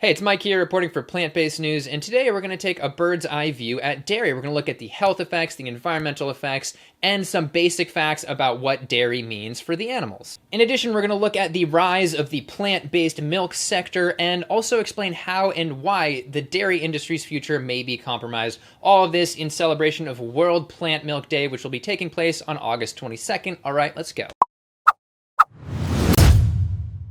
Hey, it's Mike here reporting for Plant-Based News, and today we're going to take a bird's eye view at dairy. We're going to look at the health effects, the environmental effects, and some basic facts about what dairy means for the animals. In addition, we're going to look at the rise of the plant-based milk sector and also explain how and why the dairy industry's future may be compromised. All of this in celebration of World Plant Milk Day, which will be taking place on August 22nd. All right, let's go.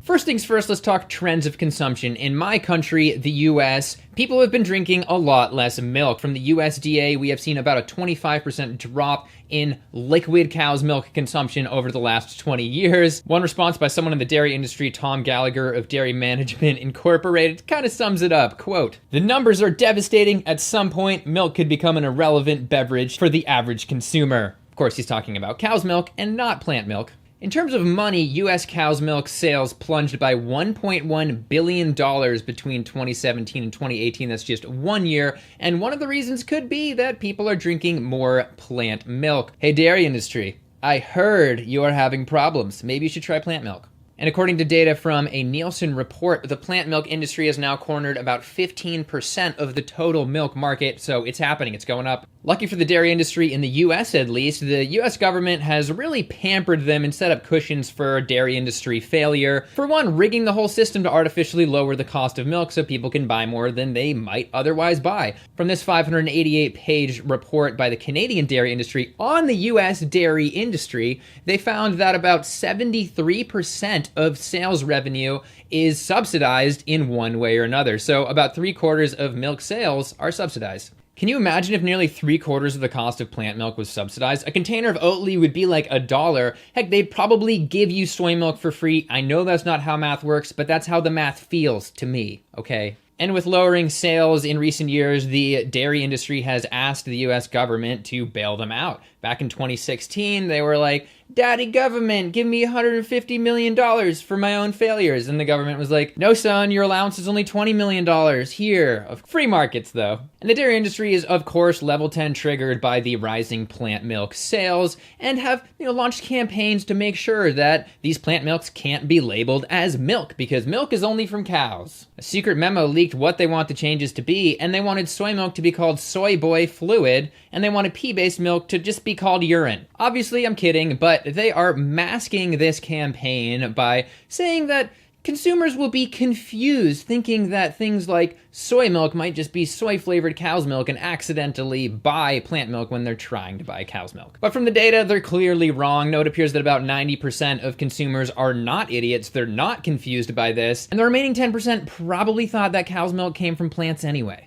First things first, let's talk trends of consumption. In my country, the US, people have been drinking a lot less milk. From the USDA, we have seen about a 25% drop in liquid cow's milk consumption over the last 20 years. One response by someone in the dairy industry, Tom Gallagher of Dairy Management Incorporated, kind of sums it up. Quote, "The numbers are devastating. At some point, milk could become an irrelevant beverage for the average consumer." Of course, he's talking about cow's milk and not plant milk. In terms of money, U.S. cow's milk sales plunged by $1.1 billion between 2017 and 2018. That's just 1 year. And one of the reasons could be that people are drinking more plant milk. Hey, dairy industry, I heard you are having problems. Maybe you should try plant milk. And according to data from a Nielsen report, the plant milk industry has now cornered about 15% of the total milk market, so it's happening, it's going up. Lucky for the dairy industry in the US at least, the US government has really pampered them and set up cushions for dairy industry failure. For one, rigging the whole system to artificially lower the cost of milk so people can buy more than they might otherwise buy. From this 588-page report by the Canadian dairy industry on the US dairy industry, they found that about 73% of sales revenue is subsidized in one way or another. So about 3/4 of milk sales are subsidized. Can you imagine if nearly 3/4 of the cost of plant milk was subsidized? A container of Oatly would be like $1. Heck, they'd probably give you soy milk for free. I know that's not how math works, but that's how the math feels to me, okay? And with lowering sales in recent years, the dairy industry has asked the US government to bail them out. Back in 2016, they were like, "Daddy government, give me $150 million for my own failures." And the government was like, "No, son, your allowance is only $20 million. Here." Free markets, though. And the dairy industry is, of course, level 10 triggered by the rising plant milk sales and have, launched campaigns to make sure that these plant milks can't be labeled as milk because milk is only from cows. A secret memo leaked what they want the changes to be, and they wanted soy milk to be called soy boy fluid, and they wanted pea-based milk to just be called urine. Obviously, I'm kidding, but they are masking this campaign by saying that consumers will be confused, thinking that things like soy milk might just be soy-flavored cow's milk and accidentally buy plant milk when they're trying to buy cow's milk. But from the data, they're clearly wrong. No, it appears that about 90% of consumers are not idiots. They're not confused by this. And the remaining 10% probably thought that cow's milk came from plants anyway.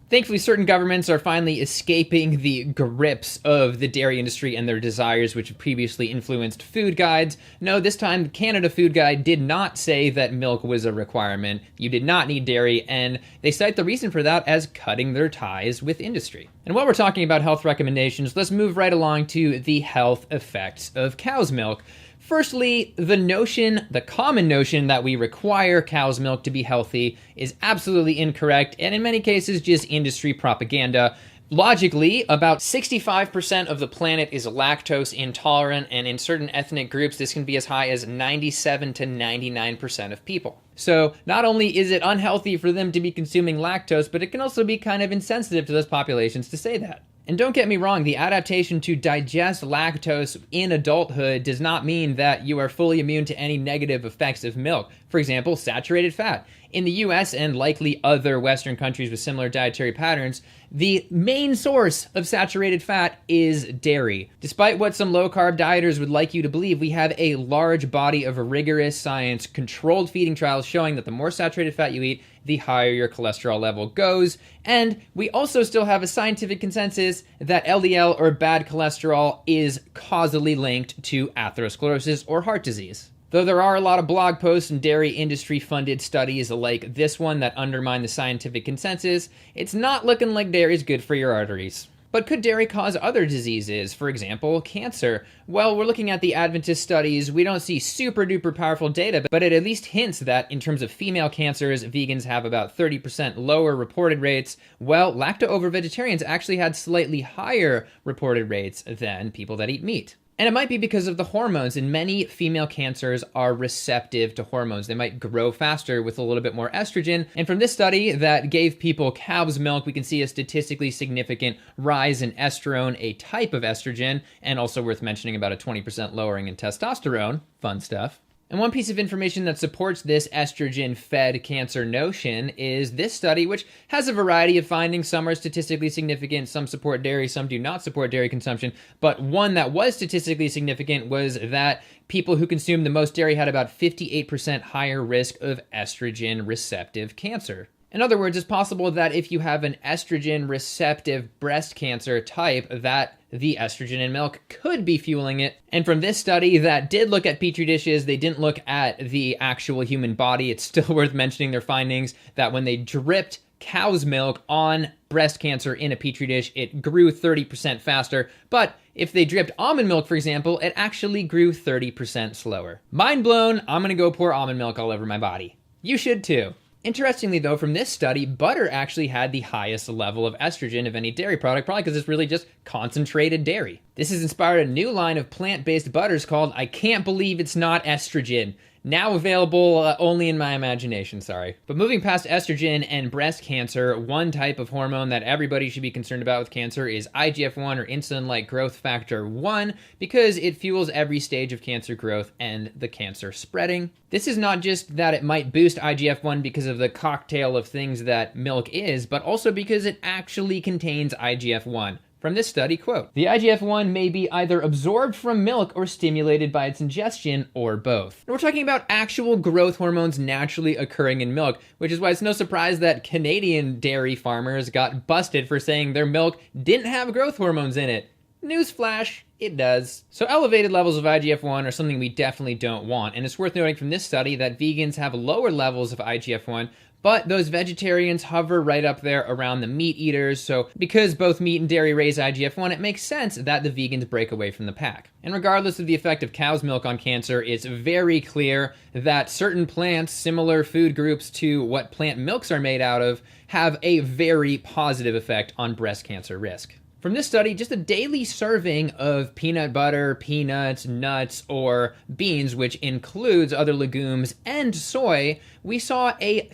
Thankfully, certain governments are finally escaping the grips of the dairy industry and their desires, which have previously influenced food guides. No, this time, the Canada Food Guide did not say that milk was a requirement. You did not need dairy, and they cite the reason for that as cutting their ties with industry. And while we're talking about health recommendations, let's move right along to the health effects of cow's milk. Firstly, the common notion that we require cow's milk to be healthy is absolutely incorrect, and in many cases just industry propaganda. Logically, about 65% of the planet is lactose intolerant, and in certain ethnic groups, this can be as high as 97 to 99% of people. So not only is it unhealthy for them to be consuming lactose, but it can also be kind of insensitive to those populations to say that. And don't get me wrong, the adaptation to digest lactose in adulthood does not mean that you are fully immune to any negative effects of milk. For example, saturated fat. In the US and likely other Western countries with similar dietary patterns, the main source of saturated fat is dairy. Despite what some low-carb dieters would like you to believe, we have a large body of rigorous science, controlled feeding trials showing that the more saturated fat you eat, the higher your cholesterol level goes. And we also still have a scientific consensus that LDL or bad cholesterol is causally linked to atherosclerosis or heart disease. Though there are a lot of blog posts and dairy industry-funded studies like this one that undermine the scientific consensus, it's not looking like dairy is good for your arteries. But could dairy cause other diseases, for example, cancer? Well, we're looking at the Adventist studies. We don't see super duper powerful data, but it at least hints that in terms of female cancers, vegans have about 30% lower reported rates. Well, lacto-ovo vegetarians actually had slightly higher reported rates than people that eat meat. And it might be because of the hormones, and many female cancers are receptive to hormones. They might grow faster with a little bit more estrogen. And from this study that gave people cow's milk, we can see a statistically significant rise in estrone, a type of estrogen, and also worth mentioning about a 20% lowering in testosterone. Fun stuff. And one piece of information that supports this estrogen-fed cancer notion is this study, which has a variety of findings. Some are statistically significant, some support dairy, some do not support dairy consumption. But one that was statistically significant was that people who consumed the most dairy had about 58% higher risk of estrogen-receptive cancer. In other words, it's possible that if you have an estrogen-receptive breast cancer type, that the estrogen in milk could be fueling it. And from this study that did look at petri dishes, they didn't look at the actual human body. It's still worth mentioning their findings that when they dripped cow's milk on breast cancer in a petri dish, it grew 30% faster. But if they dripped almond milk, for example, it actually grew 30% slower. Mind blown, I'm gonna go pour almond milk all over my body. You should too. Interestingly though, from this study, butter actually had the highest level of estrogen of any dairy product, probably because it's really just concentrated dairy. This has inspired a new line of plant-based butters called I Can't Believe It's Not Estrogen. Now available only in my imagination, sorry. But moving past estrogen and breast cancer, one type of hormone that everybody should be concerned about with cancer is IGF-1 or insulin-like growth factor 1 because it fuels every stage of cancer growth and the cancer spreading. This is not just that it might boost IGF-1 because of the cocktail of things that milk is, but also because it actually contains IGF-1. From this study, quote, "The IGF-1 may be either absorbed from milk or stimulated by its ingestion, or both." And we're talking about actual growth hormones naturally occurring in milk, which is why it's no surprise that Canadian dairy farmers got busted for saying their milk didn't have growth hormones in it. Newsflash, it does. So elevated levels of IGF-1 are something we definitely don't want, and it's worth noting from this study that vegans have lower levels of IGF-1, but those vegetarians hover right up there around the meat eaters, so because both meat and dairy raise IGF-1, it makes sense that the vegans break away from the pack. And regardless of the effect of cow's milk on cancer, it's very clear that certain plants, similar food groups to what plant milks are made out of, have a very positive effect on breast cancer risk. From this study, just a daily serving of peanut butter, peanuts, nuts, or beans, which includes other legumes and soy, we saw a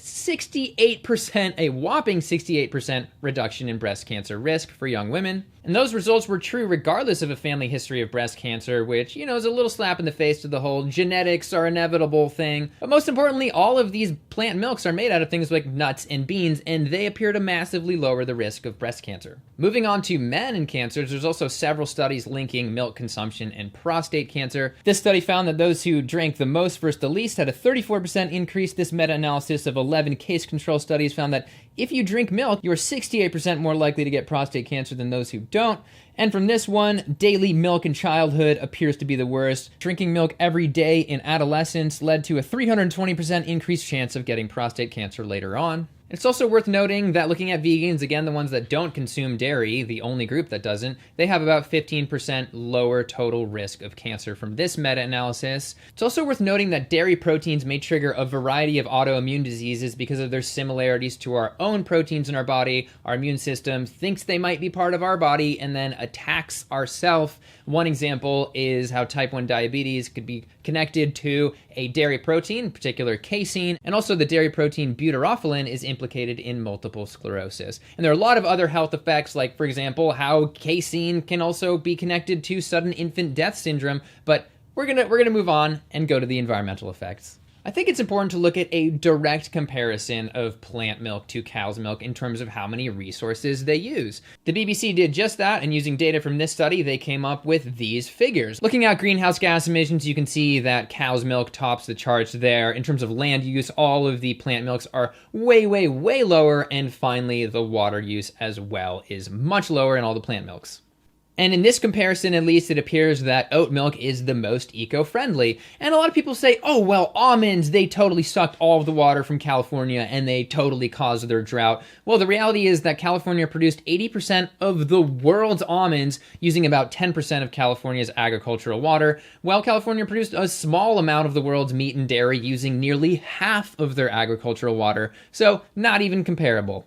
whopping 68% reduction in breast cancer risk for young women. And those results were true regardless of a family history of breast cancer, which, is a little slap in the face to the whole genetics are inevitable thing. But most importantly, all of these plant milks are made out of things like nuts and beans, and they appear to massively lower the risk of breast cancer. Moving on to men and cancers, there's also several studies linking milk consumption and prostate cancer. This study found that those who drank the most versus the least had a 34% increase. This meta-analysis of 11 case control studies found that if you drink milk, you are 68% more likely to get prostate cancer than those who don't. And from this one, daily milk in childhood appears to be the worst. Drinking milk every day in adolescence led to a 320% increased chance of getting prostate cancer later on. It's also worth noting that looking at vegans, again, the ones that don't consume dairy, the only group that doesn't, they have about 15% lower total risk of cancer from this meta-analysis. It's also worth noting that dairy proteins may trigger a variety of autoimmune diseases because of their similarities to our own proteins in our body. Our immune system thinks they might be part of our body and then attacks ourselves. One example is how type 1 diabetes could be connected to a dairy protein, in particular casein, and also the dairy protein butyrophilin is implicated in multiple sclerosis. And there are a lot of other health effects, like, for example, how casein can also be connected to sudden infant death syndrome, but we're gonna move on and go to the environmental effects. I think it's important to look at a direct comparison of plant milk to cow's milk in terms of how many resources they use. The BBC did just that, and using data from this study, they came up with these figures. Looking at greenhouse gas emissions, you can see that cow's milk tops the charts there. In terms of land use, all of the plant milks are way, way, way lower, and finally, the water use as well is much lower in all the plant milks. And in this comparison, at least, it appears that oat milk is the most eco-friendly. And a lot of people say, oh, well, almonds, they totally sucked all of the water from California and they totally caused their drought. Well, the reality is that California produced 80% of the world's almonds using about 10% of California's agricultural water, while California produced a small amount of the world's meat and dairy using nearly half of their agricultural water. So not even comparable.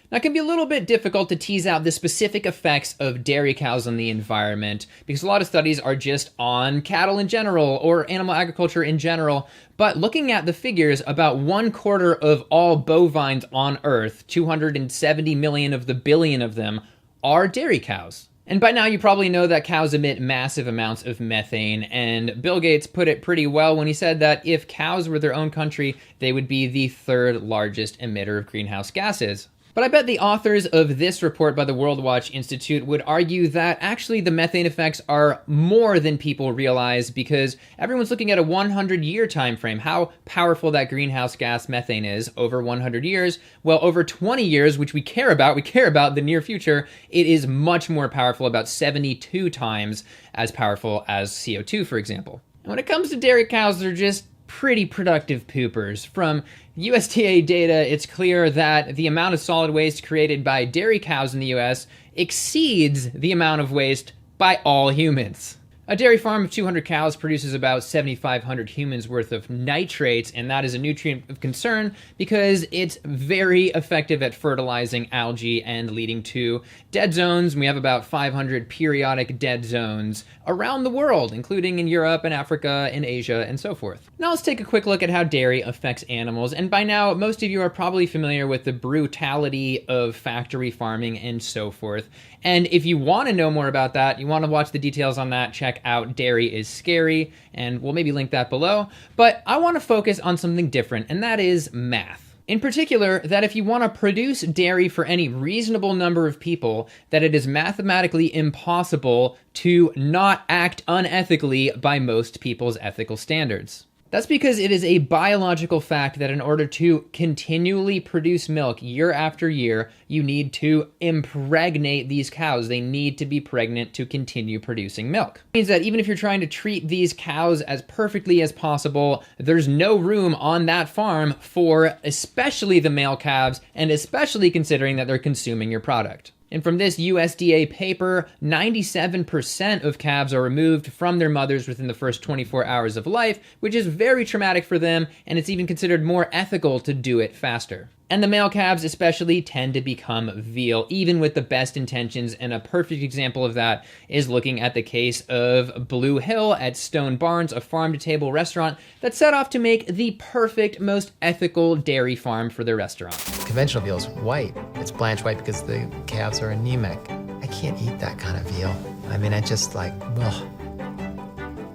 Now, it can be a little bit difficult to tease out the specific effects of dairy cows on the environment because a lot of studies are just on cattle in general or animal agriculture in general. But looking at the figures, about 1/4 of all bovines on Earth, 270 million of the billion of them, are dairy cows. And by now you probably know that cows emit massive amounts of methane, and Bill Gates put it pretty well when he said that if cows were their own country, they would be the 3rd largest emitter of greenhouse gases. But I bet the authors of this report by the World Watch Institute would argue that actually the methane effects are more than people realize because everyone's looking at a 100-year time frame, how powerful that greenhouse gas methane is over 100 years. Well, over 20 years, which we care about the near future, it is much more powerful, about 72 times as powerful as CO2, for example. And when it comes to dairy cows, they're just pretty productive poopers. From USDA data, it's clear that the amount of solid waste created by dairy cows in the US exceeds the amount of waste by all humans. A dairy farm of 200 cows produces about 7,500 humans worth of nitrates, and that is a nutrient of concern because it's very effective at fertilizing algae and leading to dead zones. We have about 500 periodic dead zones around the world, including in Europe and Africa and Asia and so forth. Now let's take a quick look at how dairy affects animals. And by now, most of you are probably familiar with the brutality of factory farming and so forth. And if you want to know more about that, you want to watch the details on that, check out Dairy is Scary, and we'll maybe link that below. But I want to focus on something different, and that is math. In particular, that if you want to produce dairy for any reasonable number of people, that it is mathematically impossible to not act unethically by most people's ethical standards. That's because it is a biological fact that in order to continually produce milk year after year, you need to impregnate these cows. They need to be pregnant to continue producing milk. It means that even if you're trying to treat these cows as perfectly as possible, there's no room on that farm for especially the male calves, and especially considering that they're consuming your product. And from this USDA paper, 97% of calves are removed from their mothers within the first 24 hours of life, which is very traumatic for them, and it's even considered more ethical to do it faster. And the male calves especially tend to become veal, even with the best intentions, and a perfect example of that is looking at the case of Blue Hill at Stone Barns, a farm-to-table restaurant that set off to make the perfect, most ethical dairy farm for their restaurant. Conventional veal is white. It's blanch white because the calves are anemic. I can't eat that kind of veal. I mean, I just like, ugh.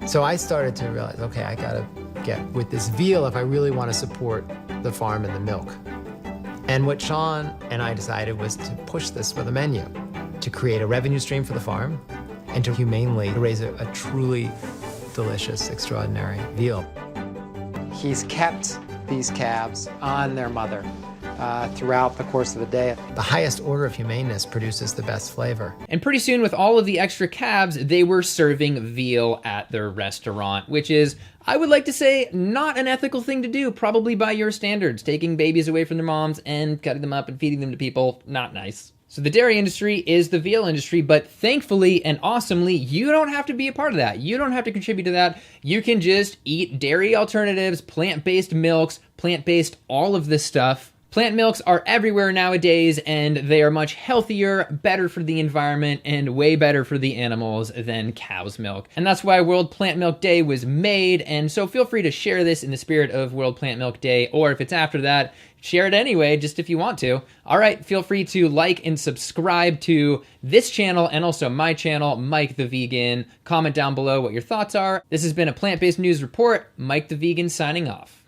So I started to realize, okay, I gotta get with this veal if I really want to support the farm and the milk. And what Sean and I decided was to push this with a menu, to create a revenue stream for the farm and to humanely raise a truly delicious, extraordinary veal. He's kept these calves on their mother throughout the course of the day. The highest order of humaneness produces the best flavor. And pretty soon, with all of the extra calves, they were serving veal at their restaurant, which is, I would like to say, not an ethical thing to do, probably by your standards. Taking babies away from their moms and cutting them up and feeding them to people, not nice. So the dairy industry is the veal industry, but thankfully and awesomely, you don't have to be a part of that. You don't have to contribute to that. You can just eat dairy alternatives, plant-based milks, plant-based all of this stuff. Plant milks are everywhere nowadays, and they are much healthier, better for the environment, and way better for the animals than cow's milk. And that's why World Plant Milk Day was made, and so feel free to share this in the spirit of World Plant Milk Day, or if it's after that, share it anyway, just if you want to. All right, feel free to like and subscribe to this channel and also my channel, Mike the Vegan. Comment down below what your thoughts are. This has been a Plant-Based News Report. Mike the Vegan signing off.